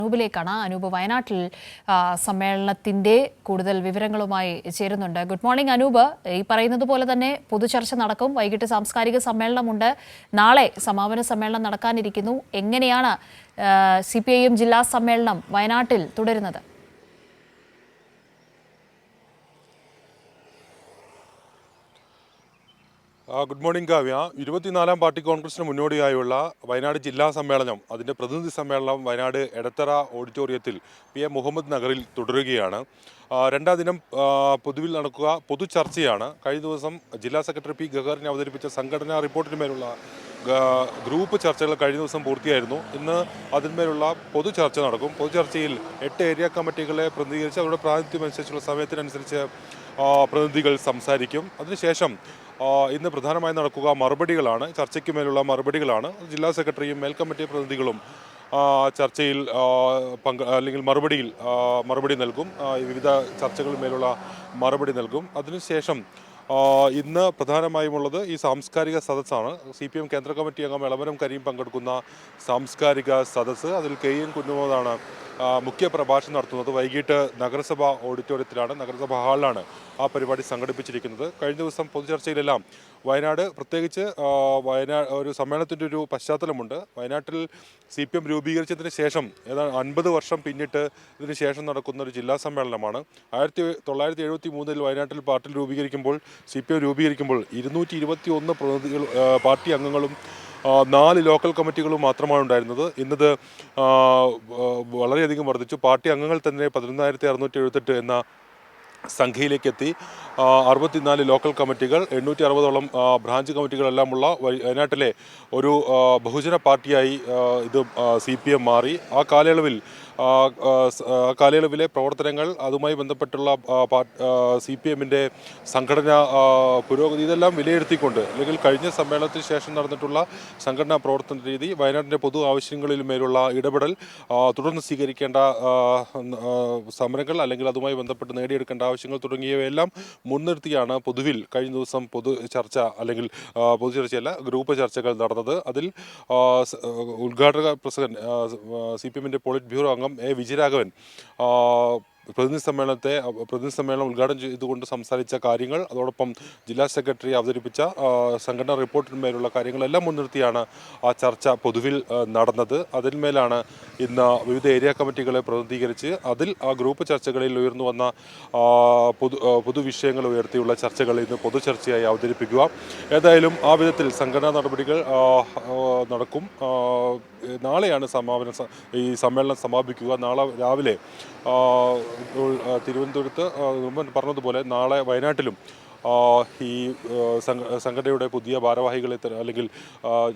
അനൂപിലേക്കാണ്. അനൂപ് വയനാട്ടിൽ സമ്മേളനത്തിന്റെ കൂടുതൽ വിവരങ്ങളുമായി ചേരുന്നുണ്ട്. Good morning Anoop. ഈ പറയുന്നത് പോലെ തന്നെ പൊതുചർച്ച നടക്കും, വൈകിട്ട് സാംസ്കാരിക സമ്മേളനമുണ്ട്, നാളെ സമാപന സമ്മേളനം നടക്കാനിരിക്കുന്നു. എങ്ങനെയാണ് CPIM ജില്ലാ സമ്മേളനം വയനാട്ടിൽ തുടരുന്നത്? Good morning Kavya. 24ാം പാർട്ടി കോൺഗ്രസിന് മുന്നോടിയായുള്ള വയനാട് ജില്ലാ സമ്മേളനം, അതിൻ്റെ പ്രതിനിധി സമ്മേളനം വയനാട് എടത്തറ ഓഡിറ്റോറിയത്തിൽ PM മുഹമ്മദ് നഗറിൽ തുടരുകയാണ്. രണ്ടാം ദിനം പൊതുവിൽ നടക്കുക പൊതുചർച്ചയാണ്. കഴിഞ്ഞ ദിവസം ജില്ലാ സെക്രട്ടറി P. ഗഗറിനെ അവതരിപ്പിച്ച സംഘടനാ റിപ്പോർട്ടിന് മേലുള്ള ഗ്രൂപ്പ് ചർച്ചകൾ കഴിഞ്ഞ ദിവസം പൂർത്തിയായിരുന്നു. ഇന്ന് അതിന്മേലുള്ള പൊതുചർച്ച നടക്കും. പൊതുചർച്ചയിൽ 8 ഏരിയ കമ്മിറ്റികളെ പ്രതിനിധീകരിച്ച് അവരുടെ പ്രാതിനിധ്യമനുസരിച്ചുള്ള സമയത്തിനനുസരിച്ച് പ്രതിനിധികൾ സംസാരിക്കും. അതിനുശേഷം ഇന്ന് പ്രധാനമായി നടക്കുക മറുപടികളാണ്. ചർച്ചയ്ക്ക് മേലുള്ള മറുപടികളാണ്. ജില്ലാ സെക്രട്ടറിയും മേൽ കമ്മിറ്റി പ്രതിനിധികളും ചർച്ചയിൽ അല്ലെങ്കിൽ മറുപടി നൽകും. വിവിധ ചർച്ചകളിന്മേലുള്ള മറുപടി നൽകും. അതിനുശേഷം ഇന്ന് പ്രധാനമായുമുള്ളത് ഈ സാംസ്കാരിക സദസ്സാണ്. CPM കേന്ദ്ര കമ്മിറ്റി അംഗം എളമരം കരീം പങ്കെടുക്കുന്ന സാംസ്കാരിക സദസ്സ്. അതിൽ KN കുഞ്ഞുമോദാണ് മുഖ്യ പ്രഭാഷണം നടത്തുന്നത്. വൈകിട്ട് നഗരസഭ ഓഡിറ്റോറിയത്തിലാണ്, നഗരസഭ ഹാളിലാണ് ആ പരിപാടി സംഘടിപ്പിച്ചിരിക്കുന്നത്. കഴിഞ്ഞ ദിവസം പൊതുചർച്ചയിലെല്ലാം വയനാട്, പ്രത്യേകിച്ച് ഒരു സമ്മേളനത്തിൻ്റെ ഒരു പശ്ചാത്തലമുണ്ട്. വയനാട്ടിൽ CPM രൂപീകരിച്ചതിന് ശേഷം ഏതാണ്ട് 50 വർഷം പിന്നിട്ട് ഇതിന് ശേഷം നടക്കുന്ന ഒരു ജില്ലാ സമ്മേളനമാണ്. 1973 വയനാട്ടിൽ പാർട്ടി രൂപീകരിക്കുമ്പോൾ, CPM രൂപീകരിക്കുമ്പോൾ 221 പ്രതിനിധികൾ, പാർട്ടി അംഗങ്ങളും 4 ലോക്കൽ കമ്മിറ്റികളും മാത്രമാണ് ഉണ്ടായിരുന്നത്. ഇന്നത് വളരെയധികം വർദ്ധിച്ചു. പാർട്ടി അംഗങ്ങൾ തന്നെ 11,678 എന്ന സംഖ്യയിലേക്ക് എത്തി. 64 ലോക്കൽ കമ്മിറ്റികൾ, 860ഓളം ബ്രാഞ്ച് കമ്മിറ്റികളെല്ലാമുള്ള വയനാട്ടിലെ ഒരു ബഹുജന പാർട്ടിയായി ഇത് CPM മാറി. ആ കാലയളവിലെ പ്രവർത്തനങ്ങൾ, അതുമായി ബന്ധപ്പെട്ടുള്ള CPMൻ്റെ സംഘടനാ പുരോഗതി, ഇതെല്ലാം വിലയിരുത്തിക്കൊണ്ട്, അല്ലെങ്കിൽ കഴിഞ്ഞ സമ്മേളനത്തിന് ശേഷം നടന്നിട്ടുള്ള സംഘടനാ പ്രവർത്തന രീതി, വയനാട്ടിൻ്റെ പൊതു ആവശ്യങ്ങളിൽ മേലുള്ള ഇടപെടൽ, തുടർന്ന് സ്വീകരിക്കേണ്ട സമരങ്ങൾ, അല്ലെങ്കിൽ അതുമായി ബന്ധപ്പെട്ട് നേടിയെടുക്കേണ്ട ആവശ്യങ്ങൾ തുടങ്ങിയവയെല്ലാം മുൻനിർത്തിയാണ് പൊതുവിൽ കഴിഞ്ഞ ദിവസം ഗ്രൂപ്പ് ചർച്ചകൾ നടന്നത്. അതിൽ ഉദ്ഘാടക പ്രസംഗൻ CPMൻ്റെ പോളിറ്റ് ബ്യൂറോ അംഗം വിജയരാഘവൻ പ്രതിനിധി സമ്മേളനം ഉദ്ഘാടനം ചെയ്തുകൊണ്ട് സംസാരിച്ച കാര്യങ്ങൾ, അതോടൊപ്പം ജില്ലാ സെക്രട്ടറി അവതരിപ്പിച്ച സംഘടനാ റിപ്പോർട്ടിന്മേലുള്ള കാര്യങ്ങളെല്ലാം മുൻനിർത്തിയാണ് ആ ചർച്ച പൊതുവിൽ നടന്നത്. അതിന്മേലാണ് ഇന്ന് വിവിധ ഏരിയ കമ്മിറ്റികളെ പ്രതിനിധീകരിച്ച് അതിൽ ആ ഗ്രൂപ്പ് ചർച്ചകളിൽ ഉയർന്നു വന്ന പൊതുവിഷയങ്ങൾ ഉയർത്തിയുള്ള ചർച്ചകൾ ഇന്ന് പൊതുചർച്ചയായി അവതരിപ്പിക്കുക. ഏതായാലും ആ വിധത്തിൽ സംഘടനാ നടപടികൾ നടക്കും. നാളെയാണ് ഈ സമ്മേളനം സമാപിക്കുക. നാളെ രാവിലെ തിരുവനന്തപുരത്ത് പറഞ്ഞതുപോലെ നാളെ വയനാട്ടിലും ഈ സംഘടനയുടെ പുതിയ ഭാരവാഹികളെ, അല്ലെങ്കിൽ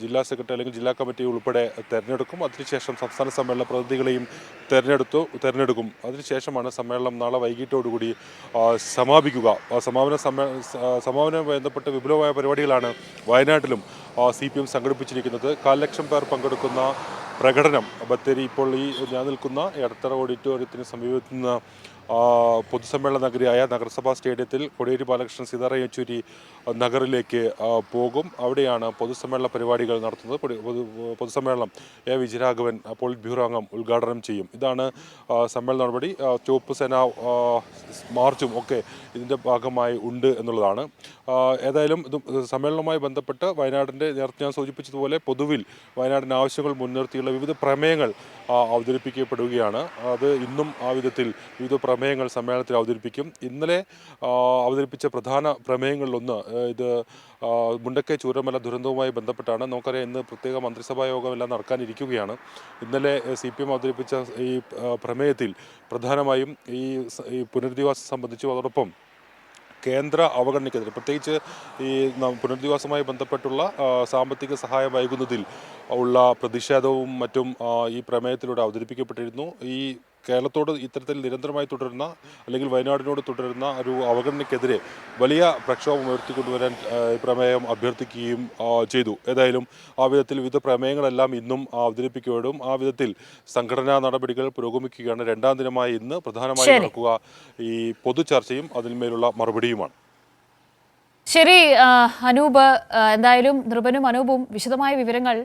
ജില്ലാ സെക്രട്ടറി അല്ലെങ്കിൽ ജില്ലാ കമ്മിറ്റി ഉൾപ്പെടെ തിരഞ്ഞെടുക്കും. അതിനുശേഷം സംസ്ഥാന സമ്മേളന പ്രതിനിധികളെയും തിരഞ്ഞെടുക്കും. അതിനുശേഷമാണ് സമ്മേളനം നാളെ വൈകിട്ടോടുകൂടി സമാപിക്കുക. സമാപനവുമായി ബന്ധപ്പെട്ട് വിപുലമായ പരിപാടികളാണ് വയനാട്ടിലും CPM സംഘടിപ്പിച്ചിരിക്കുന്നത്. 1,00,000 ലക്ഷം പേർ പങ്കെടുക്കുന്ന പ്രകടനം ബത്തേരി, ഇപ്പോൾ ഞാൻ നിൽക്കുന്ന എടത്തറ ഓഡിറ്റോറിയത്തിന് സമീപത്തു നിന്ന് പൊതുസമ്മേളന നഗരിയായ നഗരസഭാ സ്റ്റേഡിയത്തിൽ കോടിയേരി ബാലകൃഷ്ണൻ, സീതാറാം യെച്ചൂരി നഗറിലേക്ക് പോകും. അവിടെയാണ് പൊതുസമ്മേളന പരിപാടികൾ നടത്തുന്നത്. പൊതുസമ്മേളനം വിജയരാഘവൻ പോളിറ്റ് ബ്യൂറോ അംഗം ഉദ്ഘാടനം ചെയ്യും. ഇതാണ് സമ്മേളന നടപടി. ചുവപ്പ് സേന മാർച്ചും ഒക്കെ ഇതിൻ്റെ ഭാഗമായി ഉണ്ട് എന്നുള്ളതാണ്. ഏതായാലും സമ്മേളനവുമായി ബന്ധപ്പെട്ട് വയനാടിൻ്റെ, നേരത്തെ ഞാൻ സൂചിപ്പിച്ചതുപോലെ, പൊതുവിൽ വയനാടിൻ്റെ ആവശ്യങ്ങൾ മുൻനിർത്തിയുള്ള വിവിധ പ്രമേയങ്ങൾ അവതരിപ്പിക്കപ്പെടുകയാണ്. അത് ഇന്നും ആ വിധത്തിൽ വിവിധ പ്രമേയങ്ങൾ സമ്മേളനത്തിൽ അവതരിപ്പിക്കും. ഇന്നലെ അവതരിപ്പിച്ച പ്രധാന പ്രമേയങ്ങളിലൊന്ന് ഇത് മുണ്ടക്കൈ ചൂരൽമല ദുരന്തവുമായി ബന്ധപ്പെട്ടാണ്. നമുക്കറിയാം, ഇന്ന് പ്രത്യേക മന്ത്രിസഭാ യോഗമെല്ലാം നടക്കാനിരിക്കുകയാണ്. ഇന്നലെ CPM അവതരിപ്പിച്ച ഈ പ്രമേയത്തിൽ പ്രധാനമായും ഈ പുനരധിവാസം സംബന്ധിച്ചും, അതോടൊപ്പം കേന്ദ്ര അവഗണനയ്ക്കെതിരെ, പ്രത്യേകിച്ച് ഈ പുനരധിവാസവുമായി ബന്ധപ്പെട്ടുള്ള സാമ്പത്തിക സഹായം വൈകുന്നതിൽ ഉള്ള പ്രതിഷേധവും മറ്റും ഈ പ്രമേയത്തിലൂടെ അവതരിപ്പിക്കപ്പെട്ടിരുന്നു. ഈ കേരളത്തോട് ഇത്തരത്തിൽ നിരന്തരമായി തുടരുന്ന, അല്ലെങ്കിൽ വയനാടിനോട് തുടരുന്ന ഒരു അവഗണനയ്ക്കെതിരെ വലിയ പ്രക്ഷോഭം ഉയർത്തിക്കൊണ്ടുവരാൻ ഈ പ്രമേയം അഭ്യർത്ഥിക്കുകയും ചെയ്തു. ഏതായാലും ആ വിധത്തിൽ വിവിധ പ്രമേയങ്ങളെല്ലാം ഇന്നും അവതരിപ്പിക്കുകയും ആ വിധത്തിൽ സംഘടനാ നടപടികൾ പുരോഗമിക്കുകയാണ്. രണ്ടാം ദിനമായി ഇന്ന് പ്രധാനമായും നടക്കുക ഈ പൊതുചർച്ചയും അതിന്മേലുള്ള മറുപടിയുമാണ്. ശരി അനൂപ്, എന്തായാലും നൃപനും അനൂപും വിശദമായ വിവരങ്ങൾ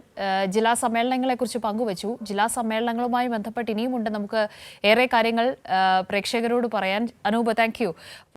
ജില്ലാ സമ്മേളനങ്ങളെക്കുറിച്ച് പങ്കുവച്ചു. ജില്ലാ സമ്മേളനങ്ങളുമായി ബന്ധപ്പെട്ട് ഇനിയുമുണ്ട് നമുക്ക് ഏറെ കാര്യങ്ങൾ പ്രേക്ഷകരോട് പറയാൻ. Anoop, thank you.